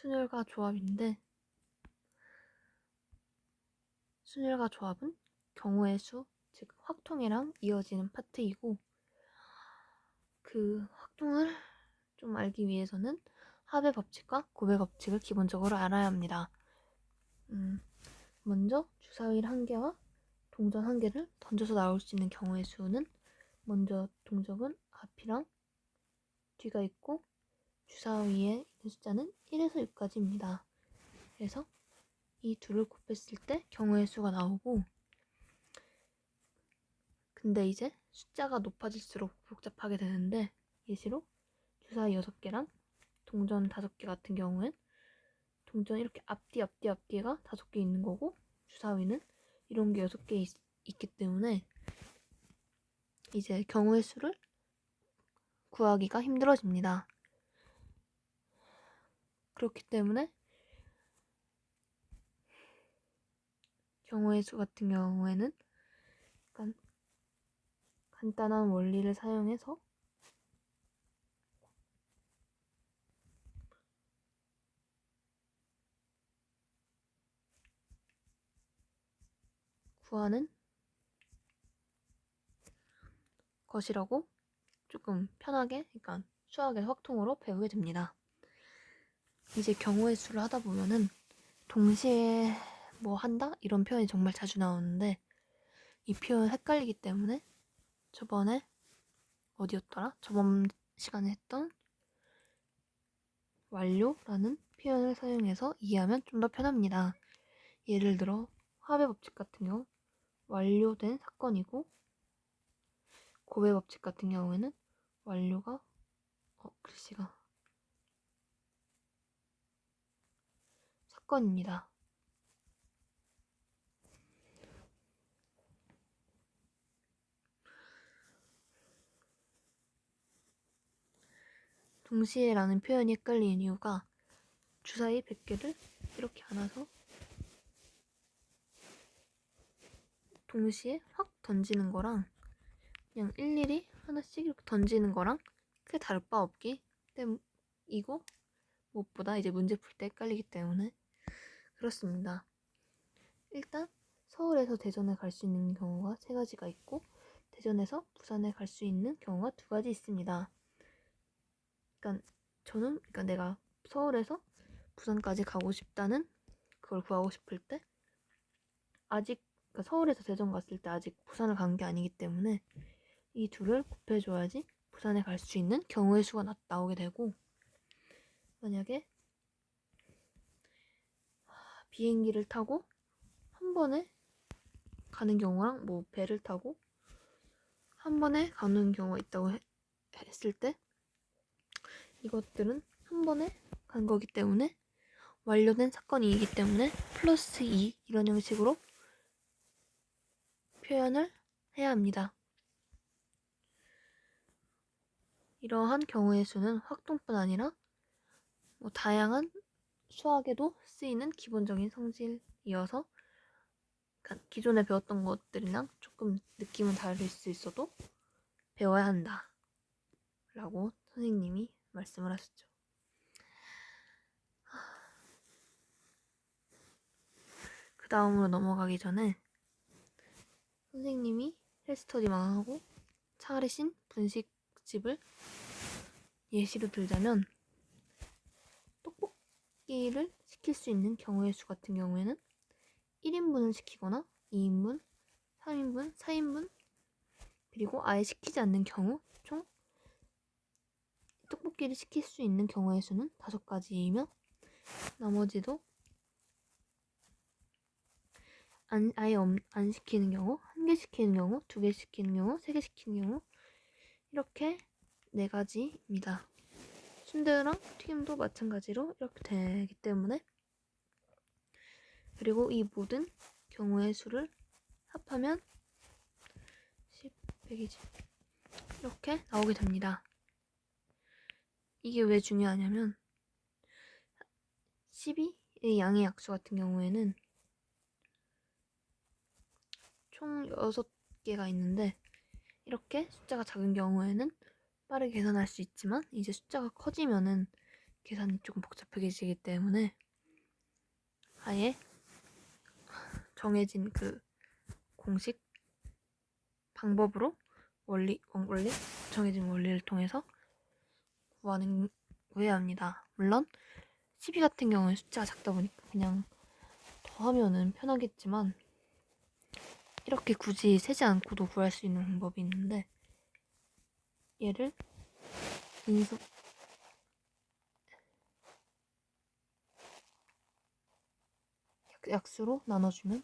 순열과 조합인데, 순열과 조합은 경우의 수, 즉 확통이랑 이어지는 파트이고, 그 확통을 좀 알기 위해서는 합의 법칙과 곱의 법칙을 기본적으로 알아야 합니다. 먼저 주사위 1개와 동전 1개를 던져서 나올 수 있는 경우의 수는, 먼저 동적은 앞이랑 뒤가 있고 주사위에 있는 숫자는 1에서 6까지입니다. 그래서 이 둘을 곱했을 때 경우의 수가 나오고, 근데 이제 숫자가 높아질수록 복잡하게 되는데, 예시로 주사위 6개랑 동전 5개 같은 경우엔 동전 이렇게 앞뒤가 5개 있는 거고, 주사위는 이런 게 6개 있기 때문에 이제 경우의 수를 구하기가 힘들어집니다. 그렇기 때문에 경우의 수 같은 경우에는 약간 간단한 원리를 사용해서 구하는 것이라고 조금 편하게, 그러니까 수학의 확통으로 배우게 됩니다. 이제 경우의 수를 하다 보면은 동시에 뭐 한다? 이런 표현이 정말 자주 나오는데, 이 표현 헷갈리기 때문에 저번에 어디였더라? 저번 시간에 했던 완료라는 표현을 사용해서 이해하면 좀 더 편합니다. 예를 들어 합의 법칙 같은 경우 완료된 사건이고, 곱의 법칙 같은 경우에는 완료가 글씨가 사건입니다. 동시에라는 표현이 헷갈리는 이유가, 주사위 100개를 이렇게 안아서 동시에 확 던지는 거랑 그냥 일일이 하나씩 이렇게 던지는 거랑 크게 다를 바 없기 때문이고, 무엇보다 이제 문제 풀 때 헷갈리기 때문에 그렇습니다. 일단 서울에서 대전에 갈 수 있는 경우가 3가지가 있고, 대전에서 부산에 갈 수 있는 경우가 2가지 있습니다. 그러니까 내가 서울에서 부산까지 가고 싶다는 그걸 구하고 싶을 때, 아직 그러니까 서울에서 대전 갔을 때 아직 부산을 간 게 아니기 때문에 이 둘을 곱해줘야지 부산에 갈 수 있는 경우의 수가 나오게 되고, 만약에 비행기를 타고 한 번에 가는 경우랑 뭐 배를 타고 한 번에 가는 경우가 있다고 했을 때, 이것들은 한 번에 간 거기 때문에 완료된 사건이기 때문에 플러스 2 이런 형식으로 표현을 해야 합니다. 이러한 경우의 수는 확통뿐 아니라 다양한 수학에도 쓰이는 기본적인 성질이어서, 그러니까 기존에 배웠던 것들이랑 조금 느낌은 다를 수 있어도 배워야 한다 라고 선생님이 말씀을 하셨죠. 그 다음으로 넘어가기 전에 선생님이 헬스터디 망하고 차리신 분식집을 예시로 들자면, 떡볶이를 시킬 수 있는 경우의 수 같은 경우에는 1인분을 시키거나 2인분, 3인분, 4인분, 그리고 아예 시키지 않는 경우, 총 떡볶이를 시킬 수 있는 경우의 수는 5가지이며, 나머지도 아예 안 시키는 경우, 1개 시키는 경우, 2개 시키는 경우, 3개 시키는 경우, 이렇게 4가지입니다. 순대랑 튀김도 마찬가지로 이렇게 되기 때문에, 그리고 이 모든 경우의 수를 합하면 10, 120 이렇게 나오게 됩니다. 이게 왜 중요하냐면, 12의 양의 약수 같은 경우에는 총 6개가 있는데, 이렇게 숫자가 작은 경우에는 빠르게 계산할 수 있지만, 이제 숫자가 커지면은 계산이 조금 복잡해지기 때문에 아예 정해진 그 공식 방법으로 원리 정해진 원리를 통해서 구해야 합니다. 물론 12 같은 경우는 숫자가 작다 보니까 그냥 더하면은 편하겠지만 이렇게 굳이 세지 않고도 구할 수 있는 방법이 있는데 얘를 약수로 나눠주면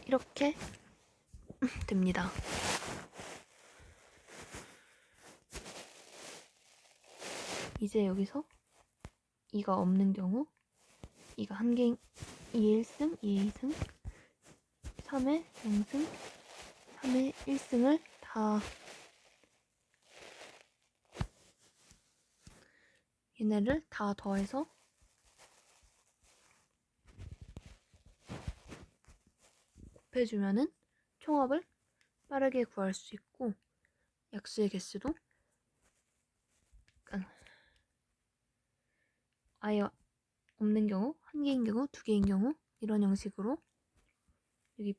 이렇게 됩니다. 이제 여기서 2가 없는 경우 2가 한 개, 2의 1승, 2의 2승, 3의 0승, 3의 1승을 다 얘네를 다 더해서 곱해주면은 총합을 빠르게 구할 수 있고 약수의 개수도 아예 없는 경우, 한 개인 경우, 두 개인 경우 이런 형식으로 여기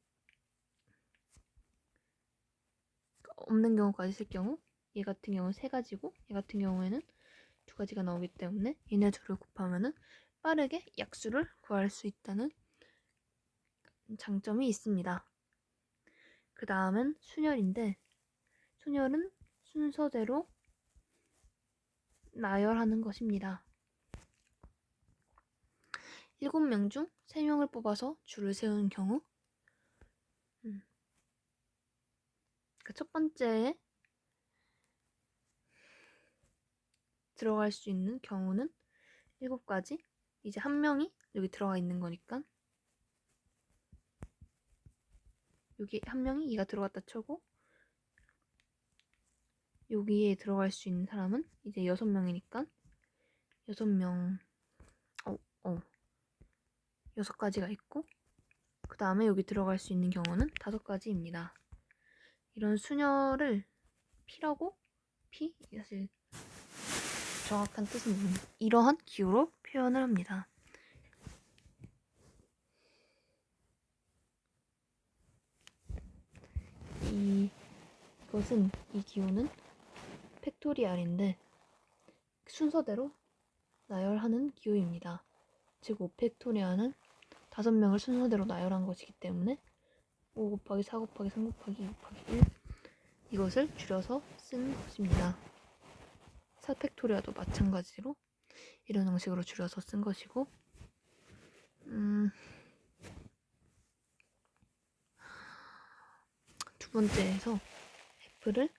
없는 경우까지 쓸 경우 얘 같은 경우는 3가지고 얘 같은 경우에는 2가지가 나오기 때문에 얘네 둘을 곱하면은 빠르게 약수를 구할 수 있다는 장점이 있습니다. 그 다음은 순열인데 순열은 순서대로 나열하는 것입니다. 7명 중 3명을 뽑아서 줄을 세우는 경우 첫 번째에 들어갈 수 있는 경우는 7가지. 이제 한 명이 여기 들어가 있는 거니까 여기 한 명이 2가 들어갔다 쳐고 여기에 들어갈 수 있는 사람은 이제 6명이니까 6명 6가지가 있고 그 다음에 여기 들어갈 수 있는 경우는 5가지입니다. 이런 순열을 P라고 P 사실 정확한 뜻은 이러한 기호로 표현을 합니다. 이것은 이 기호는 팩토리알인데 순서대로 나열하는 기호입니다. 즉 5팩토리알은 5명을 순서대로 나열한 것이기 때문에 5 곱하기 4 곱하기 3 곱하기 2 곱하기 1 이것을 줄여서 쓴 것입니다. 4팩토리알도 마찬가지로 이런 형식으로 줄여서 쓴 것이고 두 번째에서 F를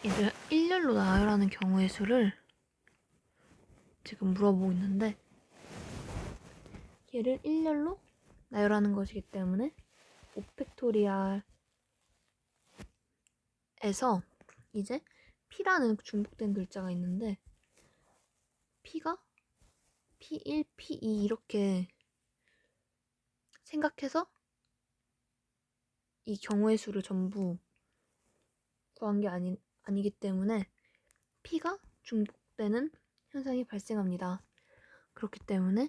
얘를 일렬로 나열하는 경우의 수를 지금 물어보고 있는데 얘를 일렬로 나열하는 것이기 때문에 5팩토리알에서 이제 P라는 중복된 글자가 있는데 P가 P1, P2 이렇게 생각해서 이 경우의 수를 전부 구한 게 아니기 때문에 P가 중복되는 현상이 발생합니다. 그렇기 때문에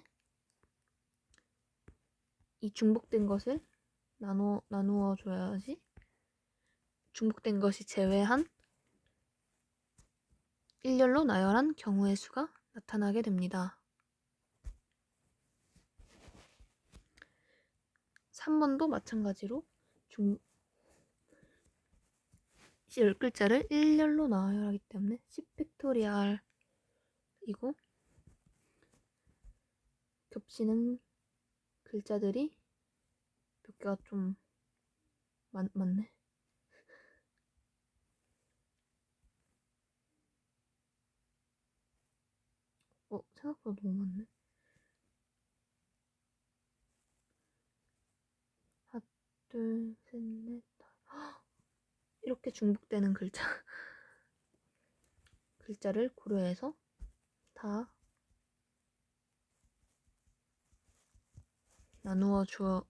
이 중복된 것을 나누어 줘야지 중복된 것이 제외한 일렬로 나열한 경우의 수가 나타나게 됩니다. 3번도 마찬가지로 10글자를 일렬로 나열하기 때문에 10팩토리알이고 겹치는 글자들이 몇 개가 좀 많네. 생각보다 너무 많네. 하나, 둘, 셋, 넷, 다섯. 이렇게 중복되는 글자를 고려해서 다 나누어 주어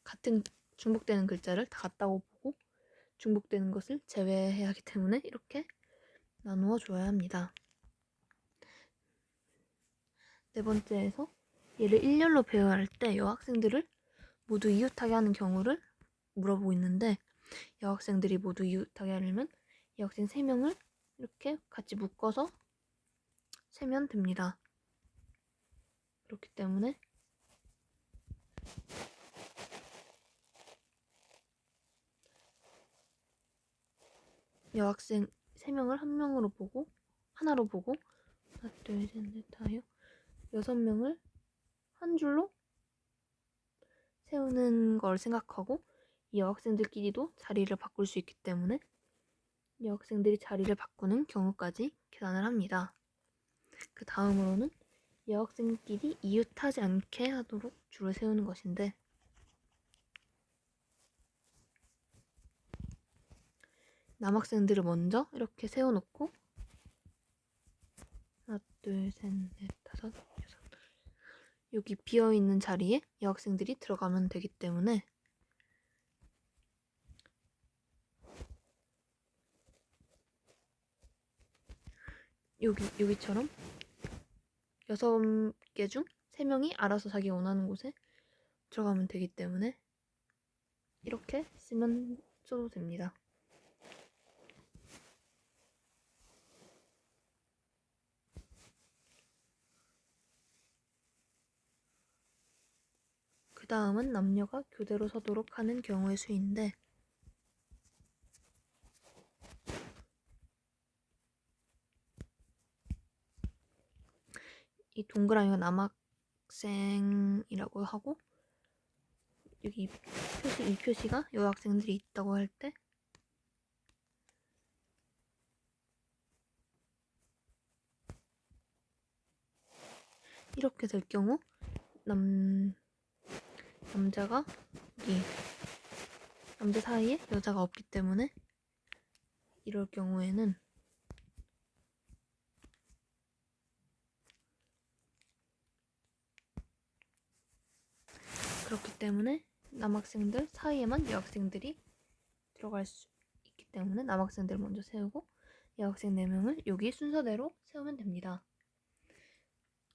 같은 중복되는 글자를 다 같다고 보고 중복되는 것을 제외해야 하기 때문에 이렇게 나누어 줘야 합니다. 네 번째에서 얘를 일렬로 배열할 때 여학생들을 모두 이웃하게 하는 경우를 물어보고 있는데, 여학생들이 모두 이웃하게 하려면 여학생 3명을 이렇게 같이 묶어서 세면 됩니다. 그렇기 때문에 여학생 3명을 하나로 보고 하나, 둘, 셋, 넷, 다섯, 6명을 한 줄로 세우는 걸 생각하고, 이 여학생들끼리도 자리를 바꿀 수 있기 때문에 여학생들이 자리를 바꾸는 경우까지 계산을 합니다. 그 다음으로는 여학생끼리 이웃하지 않게 하도록 줄을 세우는 것인데, 남학생들을 먼저 이렇게 세워놓고 하나, 둘, 셋, 넷, 다섯, 여섯, 여기 비어있는 자리에 여학생들이 들어가면 되기 때문에 여기처럼 6개 중 3명이 알아서 자기 원하는 곳에 들어가면 되기 때문에 이렇게 써도 됩니다. 그 다음은 남녀가 교대로 서도록 하는 경우의 수인데, 이 동그라미가 남학생이라고 하고, 여기 이 표시가 여학생들이 있다고 할 때 이렇게 될 경우 남자 사이에 여자가 없기 때문에 이럴 경우에는 그렇기 때문에 남학생들 사이에만 여학생들이 들어갈 수 있기 때문에 남학생들 먼저 세우고 여학생 4명을 여기 순서대로 세우면 됩니다.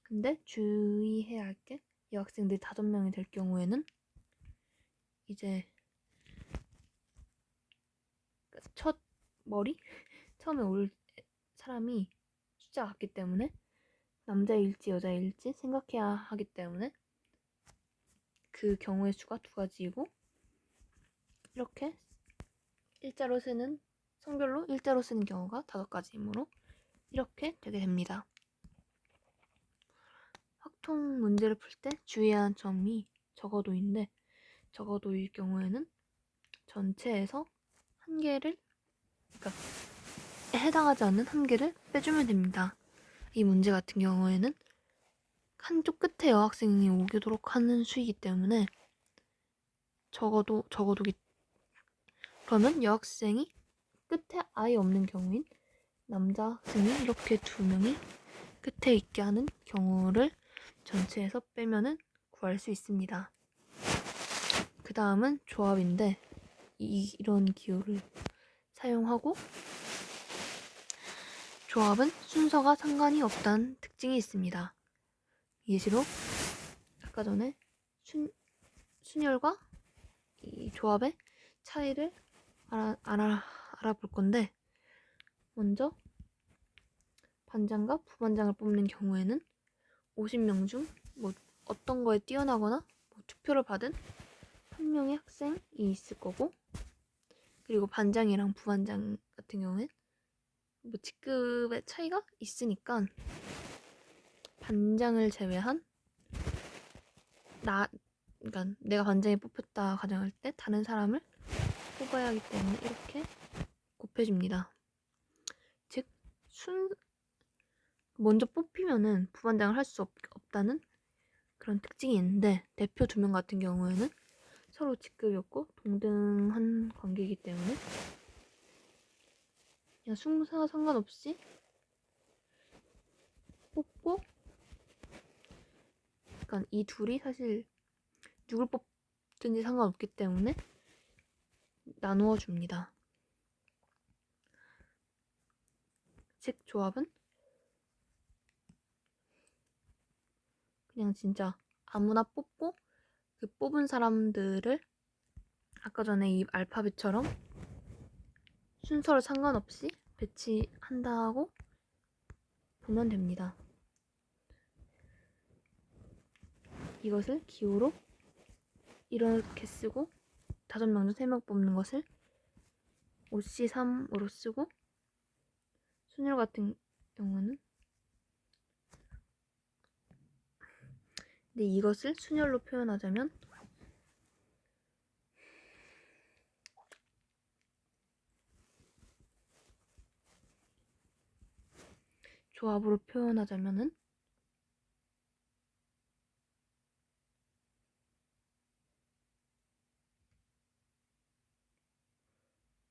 근데 주의해야 할 게, 여학생들이 5명이 될 경우에는 이제 처음에 올 사람이 숫자가 같기 때문에 남자일지 여자일지 생각해야 하기 때문에 그 경우의 수가 2가지이고, 이렇게 성별로 일자로 쓰는 경우가 5가지이므로 이렇게 되게 됩니다. 확통 문제를 풀 때 주의해야 하는 점이 적어도인데, 적어도일 경우에는 전체에서 한 개를, 그러니까 해당하지 않는 한 개를 빼주면 됩니다. 이 문제 같은 경우에는 한쪽 끝에 여학생이 오도록 하는 수이기 때문에 그러면 여학생이 끝에 아예 없는 경우인 남자 학생이 이렇게 2명이 끝에 있게 하는 경우를 전체에서 빼면은 구할 수 있습니다. 그 다음은 조합인데, 이런 기호를 사용하고, 조합은 순서가 상관이 없다는 특징이 있습니다. 예시로 아까 전에 순열과 이 조합의 차이를 알아볼 건데, 먼저 반장과 부반장을 뽑는 경우에는 50명 중 어떤 거에 뛰어나거나 투표를 받은 한 명의 학생이 있을 거고, 그리고 반장이랑 부반장 같은 경우엔 직급의 차이가 있으니까 반장을 제외한 그러니까 내가 반장이 뽑혔다 가정할 때 다른 사람을 뽑아야 하기 때문에 이렇게 곱해줍니다. 즉 먼저 뽑히면은 부반장을 할 수 없다는 그런 특징이 있는데, 대표 2명 같은 경우에는 서로 직급이 없고 동등한 관계이기 때문에 그냥 순서와 상관없이 뽑고, 그러니까 이 둘이 사실 누굴 뽑든지 상관없기 때문에 나누어 줍니다. 예측 조합은 그냥 진짜 아무나 뽑고 그 뽑은 사람들을 아까 전에 이 알파벳처럼 순서를 상관없이 배치한다고 보면 됩니다. 이것을 기호로 이렇게 쓰고 5명 중 3명 뽑는 것을 5C3으로 쓰고 순열 같은 경우는 근데 이것을 순열로 표현하자면 조합으로 표현하자면은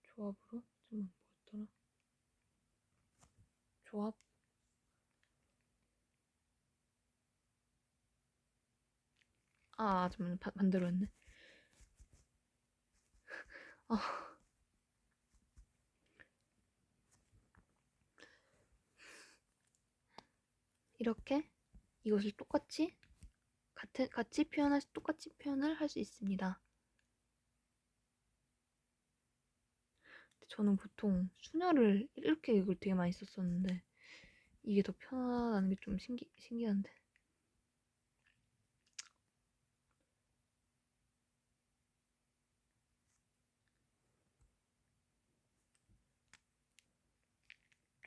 조합으로 좀 뭐였더라? 조합 잠깐만 반대로 했네. 이렇게 이것을 똑같이 똑같이 표현을 할 수 있습니다. 저는 보통 순열을 이렇게 이걸 되게 많이 썼었는데 이게 더 편하다는 게 좀 신기한데.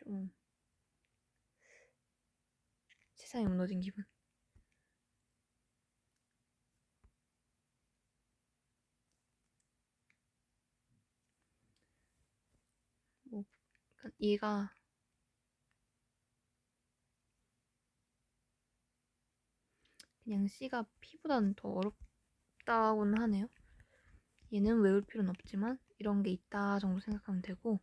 좀 세상이 무너진 기분. 뭐 얘가 그냥 C가 P보다는 더 어렵다고는 하네요. 얘는 외울 필요는 없지만 이런 게 있다 정도 생각하면 되고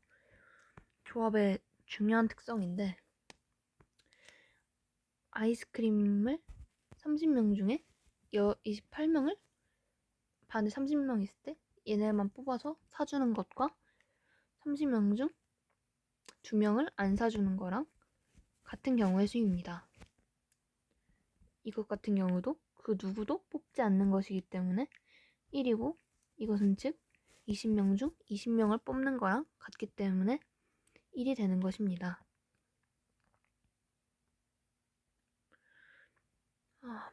조합의 중요한 특성인데 아이스크림을 30명 중에 28명을 반에 30명 있을 때 얘네만 뽑아서 사주는 것과 30명 중 2명을 안 사주는 거랑 같은 경우의 수입니다. 이것 같은 경우도 그 누구도 뽑지 않는 것이기 때문에 1이고 이것은 즉 20명 중 20명을 뽑는 거랑 같기 때문에 1이 되는 것입니다.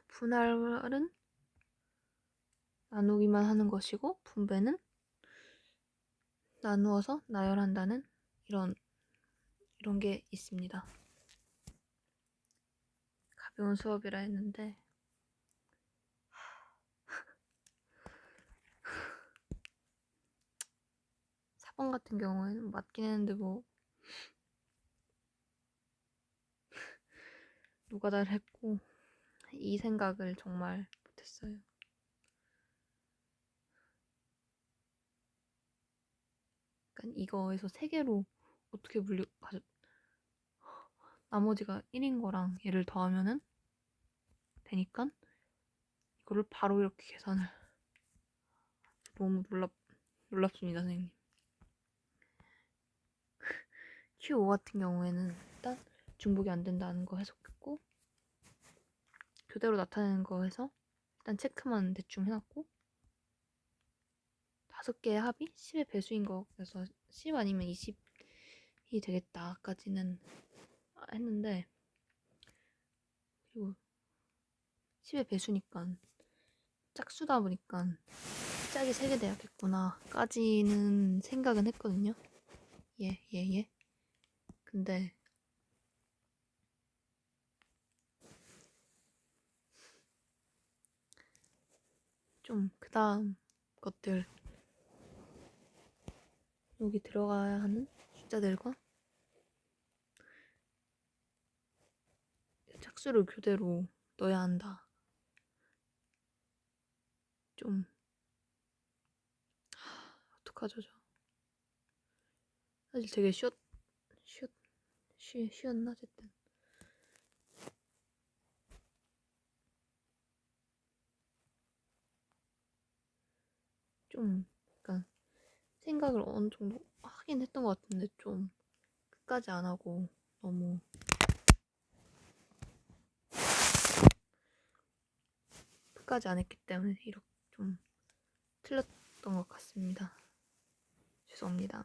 분할은 나누기만 하는 것이고 분배는 나누어서 나열한다는 이런 게 있습니다. 가벼운 수업이라 했는데 4번 같은 경우에는 맞긴 했는데 뭐 노가다를 했고 이 생각을 정말 못했어요. 그러니까 이거에서 3개로 어떻게 나머지가 1인 거랑 얘를 더하면은 되니까 이거를 바로 이렇게 계산을 너무 놀랍습니다, 선생님. Q5 같은 경우에는 일단 중복이 안 된다는 거 해석했고 교대로 나타내는 거 해서 일단 체크만 대충 해놨고 5개의 합이 10의 배수인 거 그래서 10 아니면 20이 되겠다까지는 했는데 그리고 10의 배수니까 짝수다 보니까 짝이 3개 돼야겠구나 까지는 생각은 했거든요. 예. 근데 좀 그 다음 것들 여기 들어가야 하는 숫자들과 짝수를 교대로 넣어야 한다. 좀 어떡하죠 저. 사실 되게 쉬었나 어쨌든 좀 약간 생각을 어느 정도 하긴 했던 것 같은데 좀 끝까지 안 하고 너무 끝까지 안 했기 때문에 이렇게 좀 틀렸던 것 같습니다. 죄송합니다.